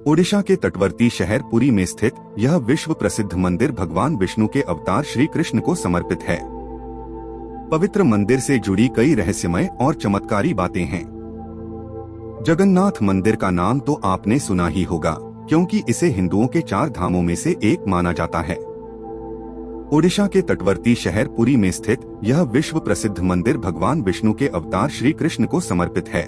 ओडिशा के तटवर्ती शहर पुरी में स्थित यह विश्व प्रसिद्ध मंदिर भगवान विष्णु के अवतार श्री कृष्ण को समर्पित है। पवित्र मंदिर से जुड़ी कई रहस्यमय और चमत्कारी बातें हैं। जगन्नाथ मंदिर का नाम तो आपने सुना ही होगा, क्योंकि इसे हिंदुओं के 4 धामों में से एक माना जाता है। ओडिशा के तटवर्ती शहर पुरी में स्थित यह विश्व प्रसिद्ध मंदिर भगवान विष्णु के अवतार श्री कृष्ण को समर्पित है।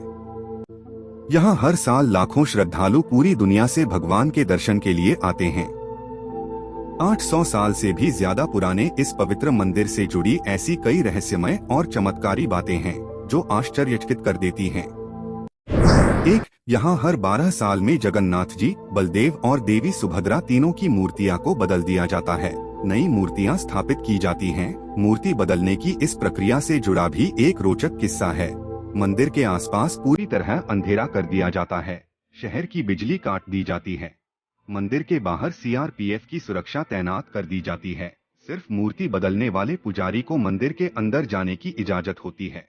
यहाँ हर साल लाखों श्रद्धालु पूरी दुनिया से भगवान के दर्शन के लिए आते हैं। 800 साल से भी ज्यादा पुराने इस पवित्र मंदिर से जुड़ी ऐसी कई रहस्यमय और चमत्कारी बातें हैं जो आश्चर्यचकित कर देती हैं। 1. यहाँ हर 12 साल में जगन्नाथ जी, बलदेव और देवी सुभद्रा तीनों की मूर्तियां को बदल दिया जाता है। नई मूर्तियां स्थापित की जाती हैं। मूर्ति बदलने की इस प्रक्रिया से जुड़ा भी एक रोचक किस्सा है। मंदिर के आसपास पूरी तरह अंधेरा कर दिया जाता है। शहर की बिजली काट दी जाती है। मंदिर के बाहर सीआरपीएफ की सुरक्षा तैनात कर दी जाती है। सिर्फ मूर्ति बदलने वाले पुजारी को मंदिर के अंदर जाने की इजाजत होती है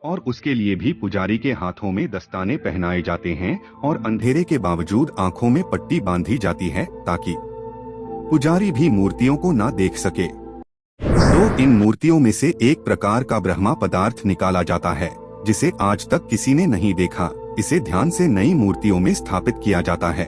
और उसके लिए भी पुजारी के हाथों में दस्ताने पहनाए जाते हैं और अंधेरे के बावजूद आंखों में पट्टी बांधी जाती है ताकि पुजारी भी मूर्तियों को ना देख सके। तो इन मूर्तियों में से एक प्रकार का ब्रह्मा पदार्थ निकाला जाता है जिसे आज तक किसी ने नहीं देखा। इसे ध्यान से नई मूर्तियों में स्थापित किया जाता है।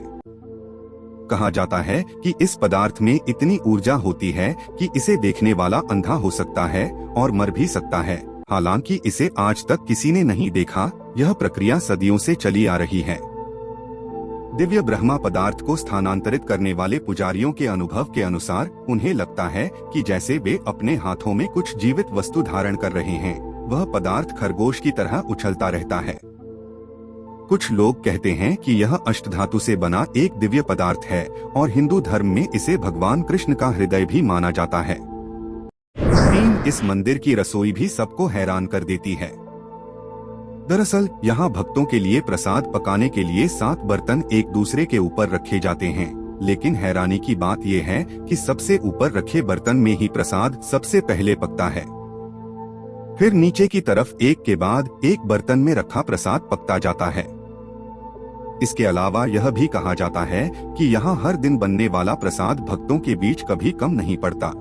कहा जाता है कि इस पदार्थ में इतनी ऊर्जा होती है कि इसे देखने वाला अंधा हो सकता है और मर भी सकता है। हालांकि इसे आज तक किसी ने नहीं देखा। यह प्रक्रिया सदियों से चली आ रही है। दिव्य ब्रह्मा पदार्थ को स्थानांतरित करने वाले पुजारियों के अनुभव के अनुसार उन्हें लगता है कि जैसे वे अपने हाथों में कुछ जीवित वस्तु धारण कर रहे हैं। वह पदार्थ खरगोश की तरह उछलता रहता है। कुछ लोग कहते हैं कि यह अष्टधातु से बना एक दिव्य पदार्थ है और हिंदू धर्म में इसे भगवान कृष्ण का हृदय भी माना जाता है। 3. इस मंदिर की रसोई भी सबको हैरान कर देती है। दरअसल यहाँ भक्तों के लिए प्रसाद पकाने के लिए 7 बर्तन एक दूसरे के ऊपर रखे जाते हैं। लेकिन हैरानी की बात यह है कि सबसे ऊपर रखे बर्तन में ही प्रसाद सबसे पहले पकता है। फिर नीचे की तरफ एक के बाद एक बर्तन में रखा प्रसाद पकता जाता है। इसके अलावा यह भी कहा जाता है कि यहाँ हर दिन बनने वाला प्रसाद भक्तों के बीच कभी कम नहीं पड़ता।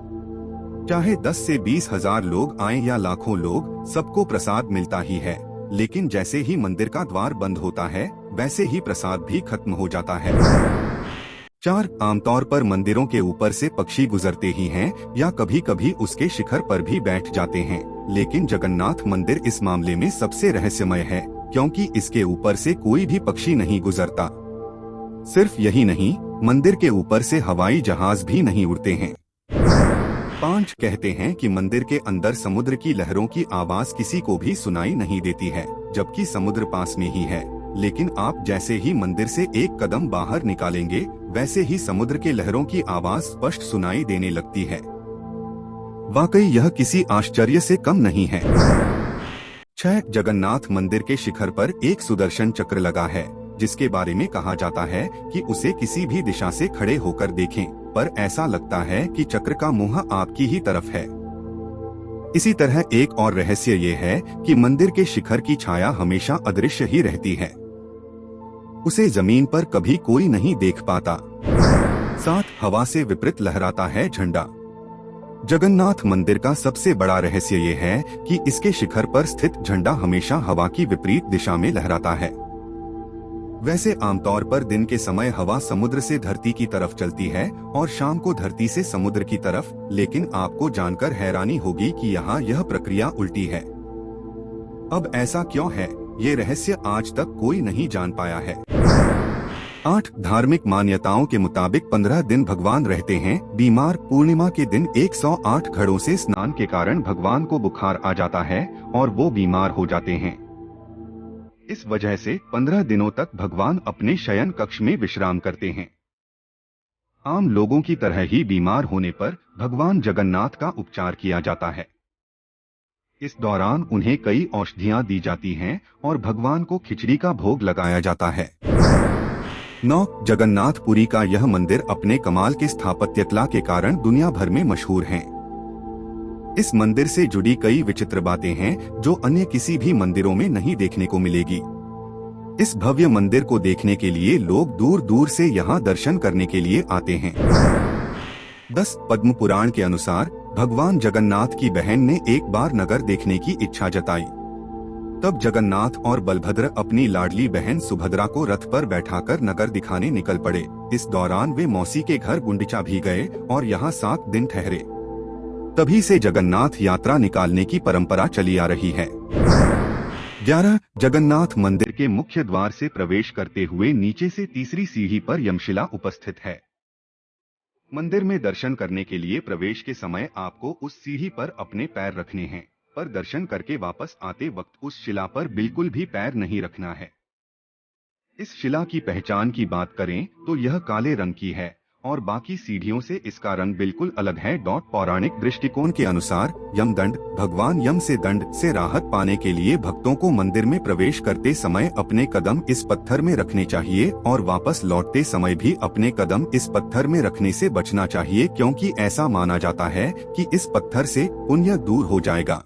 चाहे 10 से 20 हजार लोग आए या लाखों लोग, सबको प्रसाद मिलता ही है। लेकिन जैसे ही मंदिर का द्वार बंद होता है वैसे ही प्रसाद भी खत्म हो जाता है। 4. आमतौर पर मंदिरों के ऊपर से पक्षी गुजरते ही हैं या कभी कभी उसके शिखर पर भी बैठ जाते हैं। लेकिन जगन्नाथ मंदिर इस मामले में सबसे रहस्यमय है, क्योंकि इसके ऊपर से कोई भी पक्षी नहीं गुजरता। सिर्फ यही नहीं, मंदिर के ऊपर से हवाई जहाज भी नहीं उड़ते हैं। 5. कहते हैं कि मंदिर के अंदर समुद्र की लहरों की आवाज किसी को भी सुनाई नहीं देती है, जबकि समुद्र पास में ही है। लेकिन आप जैसे ही मंदिर से एक कदम बाहर निकालेंगे वैसे ही समुद्र के लहरों की आवाज स्पष्ट सुनाई देने लगती है। वाकई यह किसी आश्चर्य से कम नहीं है। 6. जगन्नाथ मंदिर के शिखर पर एक सुदर्शन चक्र लगा है, जिसके बारे में कहा जाता है कि उसे किसी भी दिशा से खड़े होकर देखें, पर ऐसा लगता है कि चक्र का मुंह आपकी ही तरफ है। इसी तरह एक और रहस्य ये है कि मंदिर के शिखर की छाया हमेशा अदृश्य ही रहती है। उसे जमीन पर कभी कोई नहीं देख पाता। 7. हवा से विपरीत लहराता है झंडा। जगन्नाथ मंदिर का सबसे बड़ा रहस्य ये है कि इसके शिखर पर स्थित झंडा हमेशा हवा की विपरीत दिशा में लहराता है। वैसे आमतौर पर दिन के समय हवा समुद्र से धरती की तरफ चलती है और शाम को धरती से समुद्र की तरफ, लेकिन आपको जानकर हैरानी होगी कि यहाँ यह प्रक्रिया उल्टी है। अब ऐसा क्यों है, ये रहस्य आज तक कोई नहीं जान पाया है। 8. धार्मिक मान्यताओं के मुताबिक 15 दिन भगवान रहते हैं बीमार। पूर्णिमा के दिन 108 घड़ों से स्नान के कारण भगवान को बुखार आ जाता है और वो बीमार हो जाते हैं। इस वजह से 15 दिनों तक भगवान अपने शयन कक्ष में विश्राम करते हैं। आम लोगों की तरह ही बीमार होने पर भगवान जगन्नाथ का उपचार किया जाता है। इस दौरान उन्हें कई औषधियां दी जाती हैं और भगवान को खिचड़ी का भोग लगाया जाता है। 9. जगन्नाथपुरी का यह मंदिर अपने कमाल के स्थापत्य कला के कारण दुनिया भर में मशहूर है। इस मंदिर से जुड़ी कई विचित्र बातें हैं जो अन्य किसी भी मंदिरों में नहीं देखने को मिलेगी। इस भव्य मंदिर को देखने के लिए लोग दूर दूर से यहाँ दर्शन करने के लिए आते हैं। 10 पद्म पुराण के अनुसार भगवान जगन्नाथ की बहन ने एक बार नगर देखने की इच्छा जताई। तब जगन्नाथ और बलभद्र अपनी लाडली बहन सुभद्रा को रथ पर बैठाकर नगर दिखाने निकल पड़े। इस दौरान वे मौसी के घर गुंडिचा भी गए और यहाँ 7 दिन ठहरे। तभी से जगन्नाथ यात्रा निकालने की परंपरा चली आ रही है। 11 जगन्नाथ मंदिर के मुख्य द्वार से प्रवेश करते हुए नीचे से तीसरी सीढ़ी पर यमशिला उपस्थित है। मंदिर में दर्शन करने के लिए प्रवेश के समय आपको उस सीढ़ी पर अपने पैर रखने हैं, पर दर्शन करके वापस आते वक्त उस शिला पर बिल्कुल भी पैर नहीं रखना है। इस शिला की पहचान की बात करें तो यह काले रंग की है और बाकी सीढ़ियों से इसका रंग बिल्कुल अलग है। पौराणिक दृष्टिकोण के अनुसार यमदंड भगवान यम से दंड से राहत पाने के लिए भक्तों को मंदिर में प्रवेश करते समय अपने कदम इस पत्थर में रखने चाहिए और वापस लौटते समय भी अपने कदम इस पत्थर में रखने से बचना चाहिए, क्योंकि ऐसा माना जाता है कि इस पत्थर से पुण्य दूर हो जाएगा।